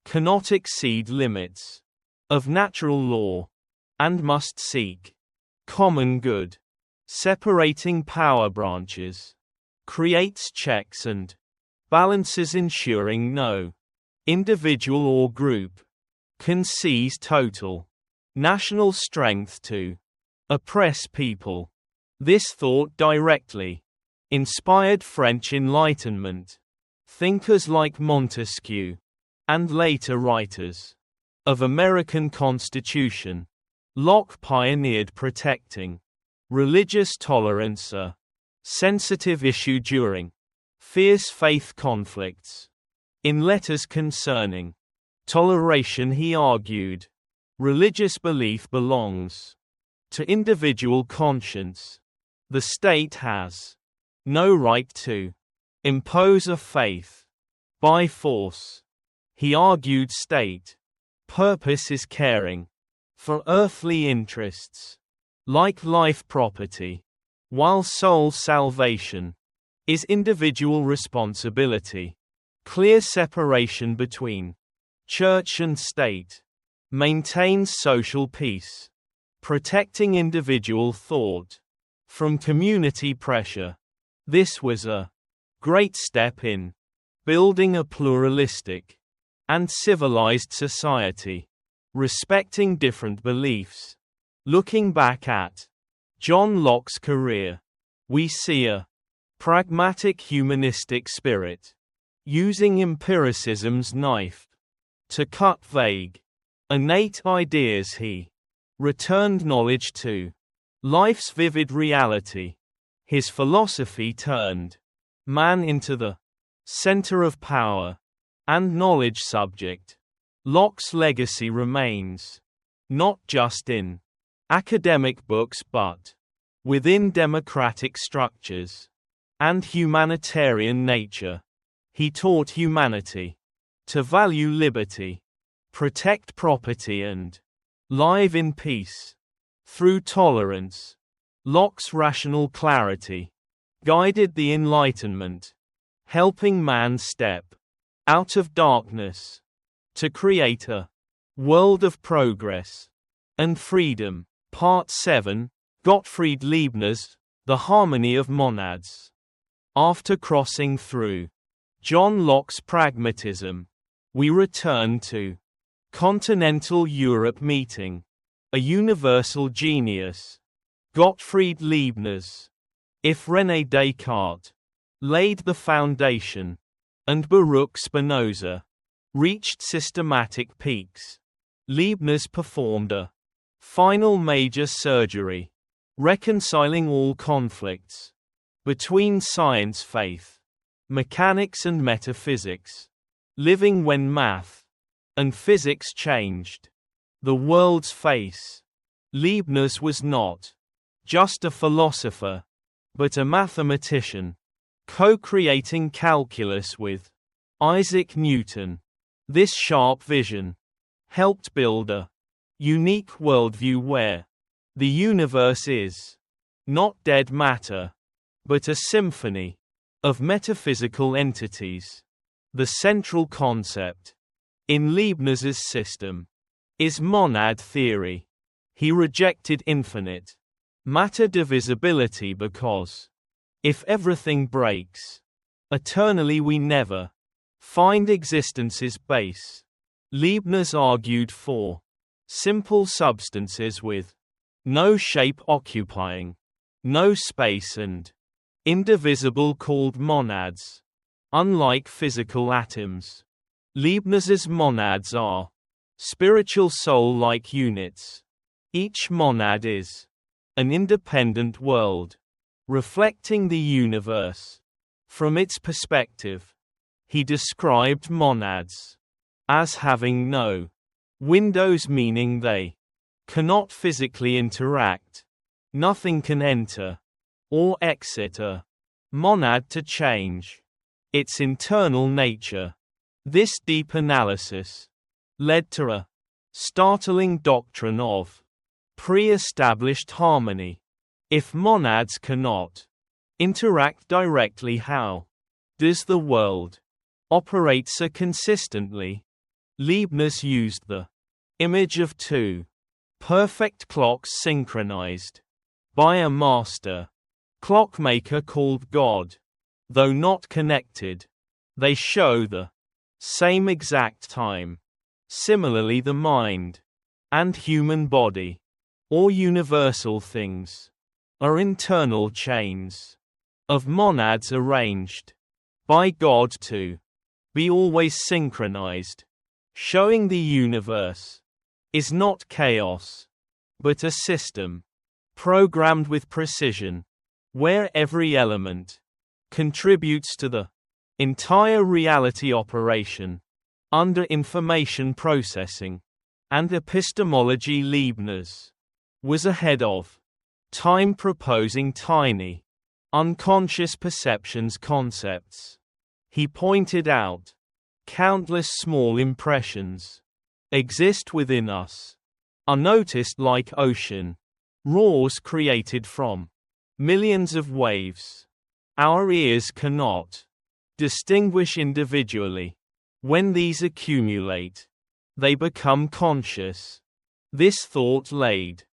cannot exceed limits of natural law and must seek common good. Separating power branches creates checks and balances, ensuring no individual or group can seize total national strength to oppress people. This thought directly inspired French Enlightenment thinkers like Montesquieu and later writers of American Constitution. Locke pioneered protecting religious tolerance, a sensitive issue during fierce faith conflicts. In letters concerning toleration, he argued, religious belief belongs to individual conscience. The state has no right to impose a faith by force. He argued state purpose is caring for earthly interests, like life property, while soul salvation is individual responsibility. Clear separation between church and state maintains social peace, protecting individual thought from community pressure. This was a great step in building a pluralistic and civilized society, respecting different beliefs. Looking back at John Locke's career, we see a pragmatic humanistic spirit, using empiricism's knife to cut vague, innate ideas. He returned knowledge to life's vivid reality. His philosophy turned man into the center of power and knowledge subject. Locke's legacy remains not just in academic books but within democratic structures and humanitarian nature. He taught humanity to value liberty, protect property and live in peace through tolerance. Locke's rational clarity guided the Enlightenment, helping man step out of darkness to create a world of progress and freedom. Part 7. Gottfried Leibniz, The Harmony of Monads. After crossing through John Locke's pragmatism, we return to continental Europe, meeting a universal genius, Gottfried Leibniz. If René Descartes laid the foundation, and Baruch Spinoza reached systematic peaks, Leibniz performed a final major surgery, reconciling all conflicts between science, faith, mechanics and metaphysics, living when math and physics changed the world's face. Leibniz was not just a philosopher, but a mathematician, co-creating calculus with Isaac Newton. This sharp vision helped build a unique worldview where the universe is not dead matter, but a symphony of metaphysical entities. The central concept in Leibniz's system is monad theory. He rejected infinite matter divisibility because if everything breaks eternally, we never find existence's base. Leibniz argued for simple substances with no shape occupying no space and indivisible, called monads. Unlike physical atoms, Leibniz's monads are spiritual soul-like units. Each monad is an independent world, reflecting the universe from its perspective. He described monads as having no windows, meaning they cannot physically interact. Nothing can enter or exit a monad to change its internal nature. This deep analysis led to a startling doctrine of pre-established harmony. If monads cannot interact directly, how does the world operate so consistently? Leibniz used the image of two perfect clocks synchronized by a master clockmaker called God. Though not connected, they show the same exact time. Similarly, the mind and human body, or universal things, are internal chains of monads arranged by God to be always synchronized, showing the universe is not chaos, but a system programmed with precision, where every element contributes to the entire reality operation. Under information processing and epistemology, Leibniz was ahead of time, proposing tiny, unconscious perceptions concepts. He pointed out countless small impressions exist within us, unnoticed, like ocean roars created from millions of waves. Our ears cannot distinguish individually. When these accumulate, they become conscious. This thought laid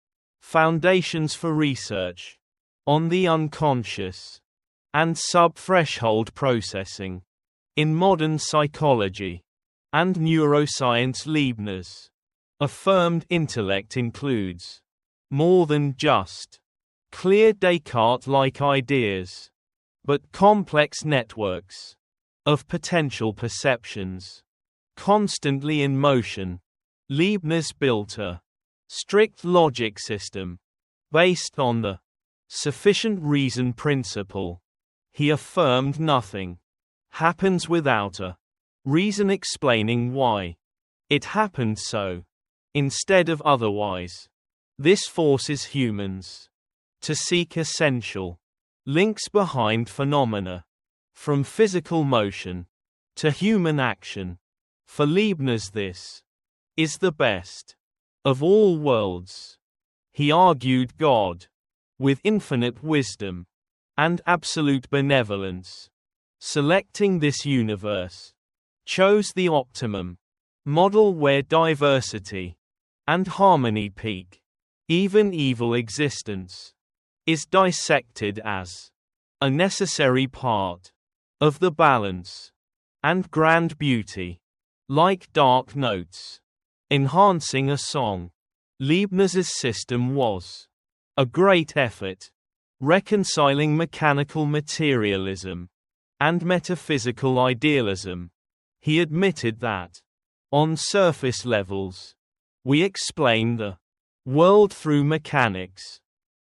foundations for research on the unconscious and sub-threshold processing in modern psychology and neuroscience. Leibniz affirmed intellect includes more than just clear Descartes-like ideas, but complex networks of potential perceptions, constantly in motion. Leibniz built a strict logic system based on the sufficient reason principle. He affirmed nothing happens without a reason explaining why it happened so, instead of otherwise. This forces humans to seek essential links behind phenomena, from physical motion to human action. For Leibniz, this is the best of all worlds. He argued God, with infinite wisdom and absolute benevolence, selecting this universe, chose the optimum model where diversity and harmony peak. Even evil existence is dissected as a necessary part of the balance, and grand beauty, like dark notes, enhancing a song. Leibniz's system was a great effort, reconciling mechanical materialism and metaphysical idealism. He admitted that, on surface levels, we explain the world through mechanics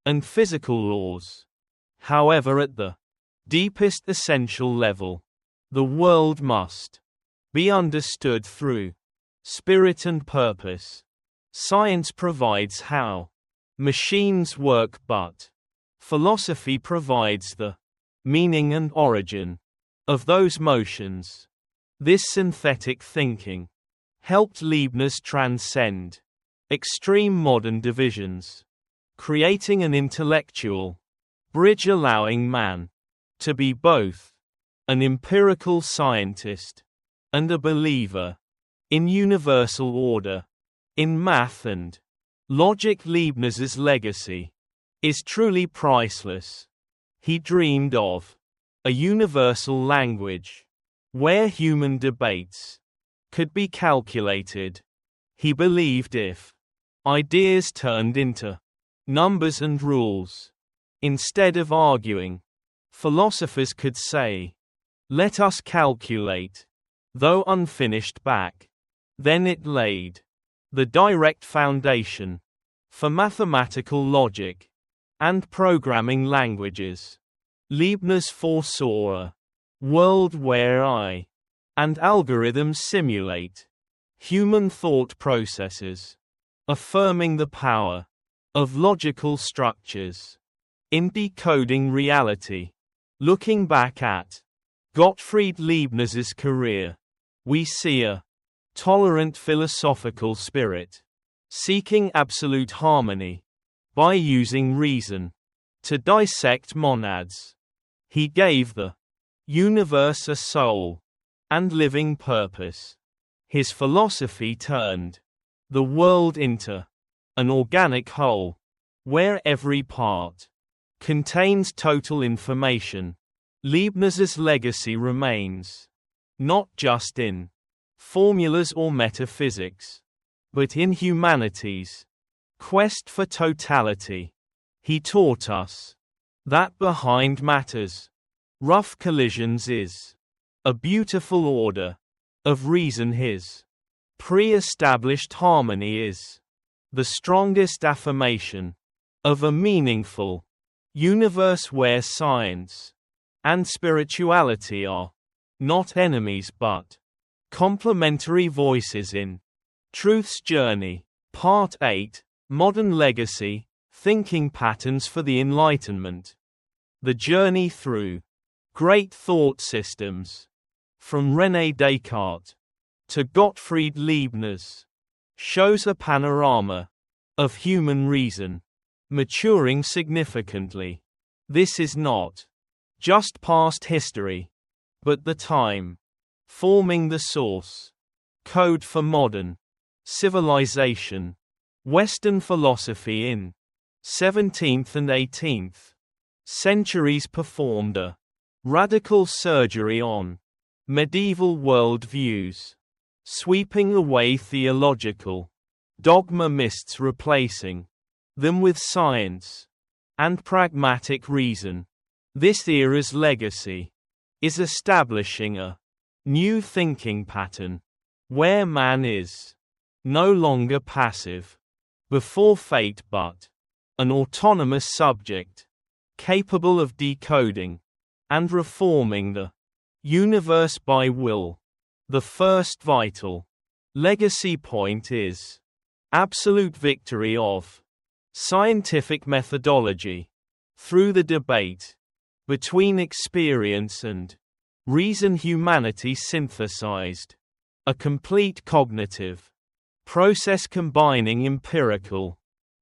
and physical laws. However, at the deepest essential level, The world must be understood through spirit and purpose. Science provides how machines work, but philosophy provides the meaning and origin of those motions. This synthetic thinking helped Leibniz transcend extreme modern divisions, creating an intellectual bridge allowing man to be both an empirical scientist and a believer in universal order. In math and logic, Leibniz's legacy is truly priceless. He dreamed of a universal language where human debates could be calculated. He believed if ideas turned into numbers and rules, instead of arguing, philosophers could say, "Let us calculate." Though unfinished back then, it laid the direct foundation for mathematical logic and programming languages. Leibniz foresaw a world where AI and algorithms simulate human thought processes, affirming the power of logical structures in decoding reality. Looking back at Gottfried Leibniz's career, we see a tolerant philosophical spirit, seeking absolute harmony by using reason to dissect monads. He gave the universe a soul and living purpose. His philosophy turned the world into an organic whole, where every part contains total information. Leibniz's legacy remains not just in formulas or metaphysics, but in humanity's quest for totality. He taught us that behind matter's rough collisions is a beautiful order of reason. His pre-established harmony is the strongest affirmation of a meaningful universe where science and spirituality are not enemies but complementary voices. In Truth's Journey, Part 8, Modern Legacy, Thinking Patterns for the Enlightenment. The journey through great thought systems, from René Descartes to Gottfried Leibniz, shows a panorama of human reason maturing significantly. This is not just past history, but the time forming the source code for modern civilization. Western philosophy in 17th and 18th centuries performed a radical surgery on medieval world views, sweeping away theological dogma mists, replacing them with science and pragmatic reason. This era's legacy is establishing a new thinking pattern, where man is no longer passive before fate but an autonomous subject, capable of decoding and reforming the universe by will. The first vital legacy point is absolute victory of scientific methodology through the debate between experience and reason. Humanity synthesized a complete cognitive process combining empirical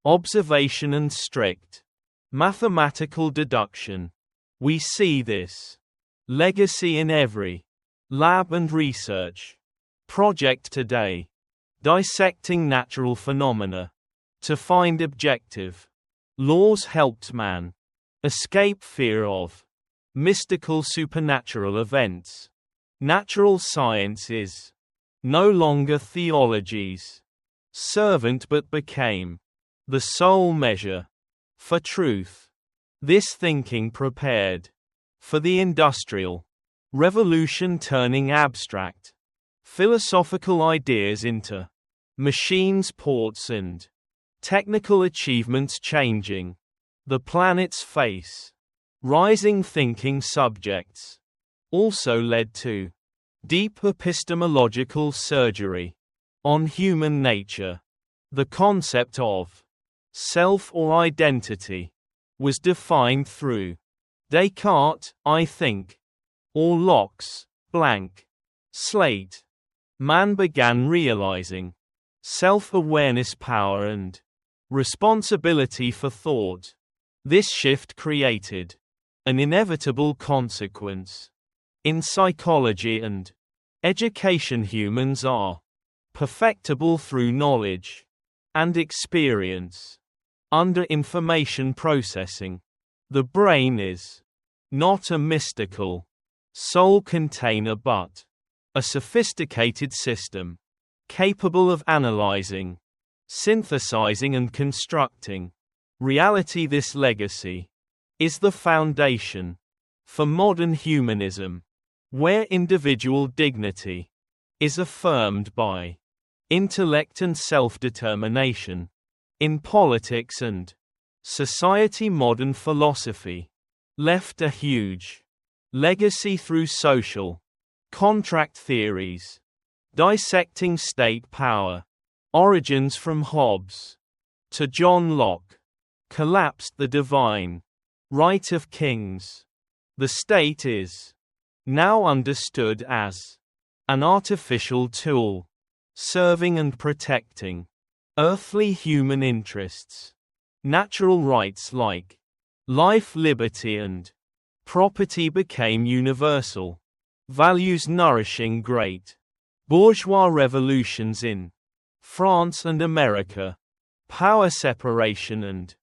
observation and strict mathematical deduction. We see this legacy in every lab and research project today, dissecting natural phenomena to find objective laws helped man escape fear of mystical supernatural events. Natural science is no longer theology's servant but became the sole measure for truth. This thinking prepared for the Industrial Revolution, turning abstract philosophical ideas into machines, ports, and technical achievements, changing the planet's face. Rising thinking subjects also led to deep epistemological surgery on human nature. The concept of self or identity was defined through Descartes' I think, or Locke's blank slate. Man began realizing self-awareness, power, and responsibility for thought. This shift created an inevitable consequence. In psychology and education, humans are perfectible through knowledge and experience. Under information processing, the brain is not a mystical soul container but a sophisticated system capable of analyzing, synthesizing, and constructing reality. This legacy is the foundation for modern humanism, where individual dignity is affirmed by intellect and self-determination. In politics and society, modern philosophy left a huge legacy through social contract theories, dissecting state power. Origins from Hobbes to John Locke collapsed the divine right of kings. The state is now understood as an artificial tool serving and protecting earthly human interests. Natural rights like life, liberty, and property became universal values, nourishing great bourgeois revolutions in France and America. Power separation and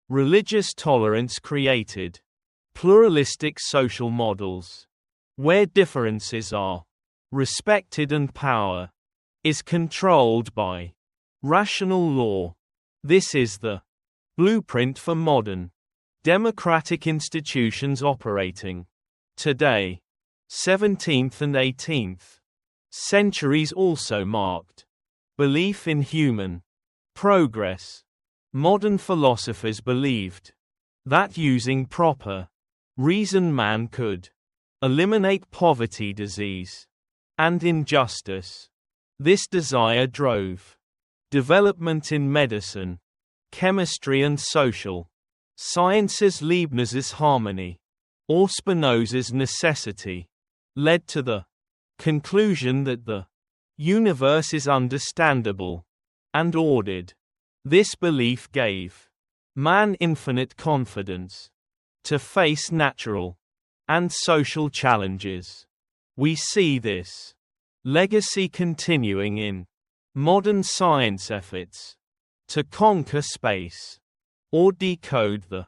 religious tolerance created pluralistic social models where differences are respected and power is controlled by rational law. This is the blueprint for modern democratic institutions operating today. 17th and 18th centuries also marked belief in human progress. Modern philosophers believed that using proper reason man could eliminate poverty, disease, and injustice. This desire drove development in medicine, chemistry, and social sciences. Leibniz's harmony, or Spinoza's necessity, led to the conclusion that the universe is understandable and ordered. This belief gave man infinite confidence to face natural and social challenges. We see this legacy continuing in modern science efforts to conquer space or decode the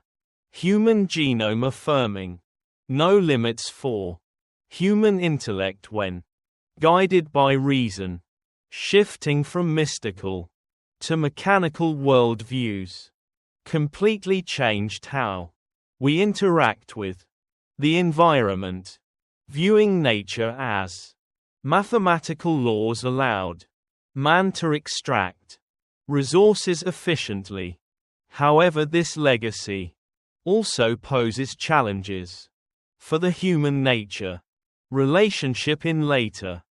human genome, affirming no limits for human intellect when guided by reason, shifting from mystical to mechanical worldviews, completely changed how we interact with the environment. Viewing nature as mathematical laws allowed man to extract resources efficiently. However, this legacy also poses challenges for the human nature relationship in later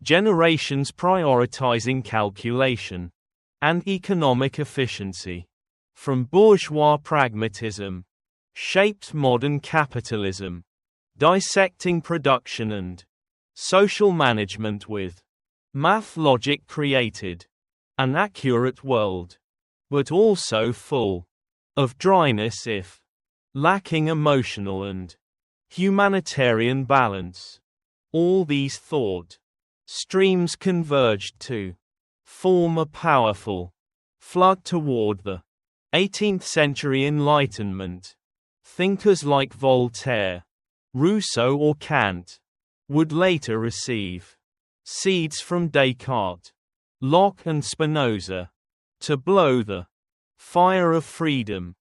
generations, prioritizing calculation and economic efficiency from bourgeois pragmatism shaped modern capitalism, dissecting production and social management with math logic created an accurate world, but also full of dryness if lacking emotional and humanitarian balance. All these thought streams converged to form a powerful flood toward the 18th century Enlightenment. Thinkers like Voltaire, Rousseau, or Kant would later receive seeds from Descartes, Locke, and Spinoza to blow the fire of freedom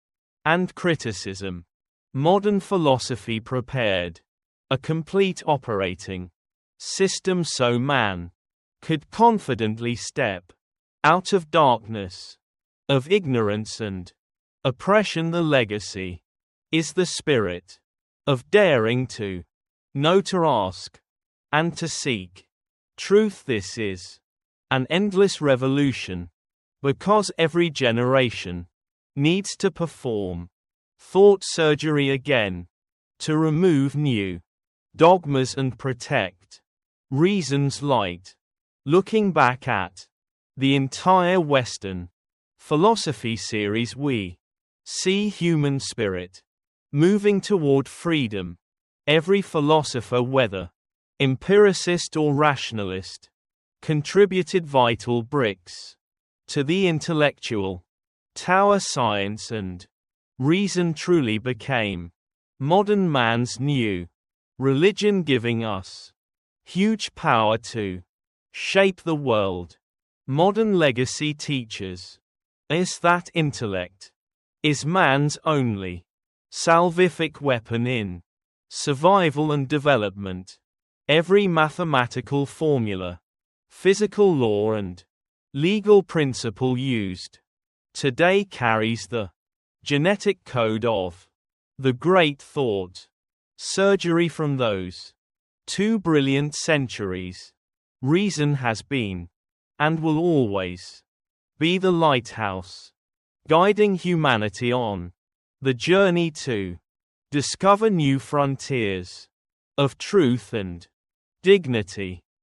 and criticism. Modern philosophy prepared a complete operating system so man could confidently step out of darkness, of ignorance and oppression. The legacy is the spirit of daring to know to ask, and to seek truth. This is an endless revolution, because every generation needs to perform thought surgery again, to remove new dogmas and protect reason's light. Looking back at the entire Western philosophy series, we see human spirit moving toward freedom. Every philosopher, whether empiricist or rationalist, contributed vital bricks to the intellectual tower. Science and reason truly became modern man's new religion, giving us huge power to shape the world. Modern legacy teaches us that intellect is man's only salvific weapon in survival and development. Every mathematical formula, physical law, and legal principle used today carries the genetic code of the great thought surgery from those 2 brilliant centuries. Reason has been, and will always be, the lighthouse guiding humanity on the journey to discover new frontiers of truth and dignity.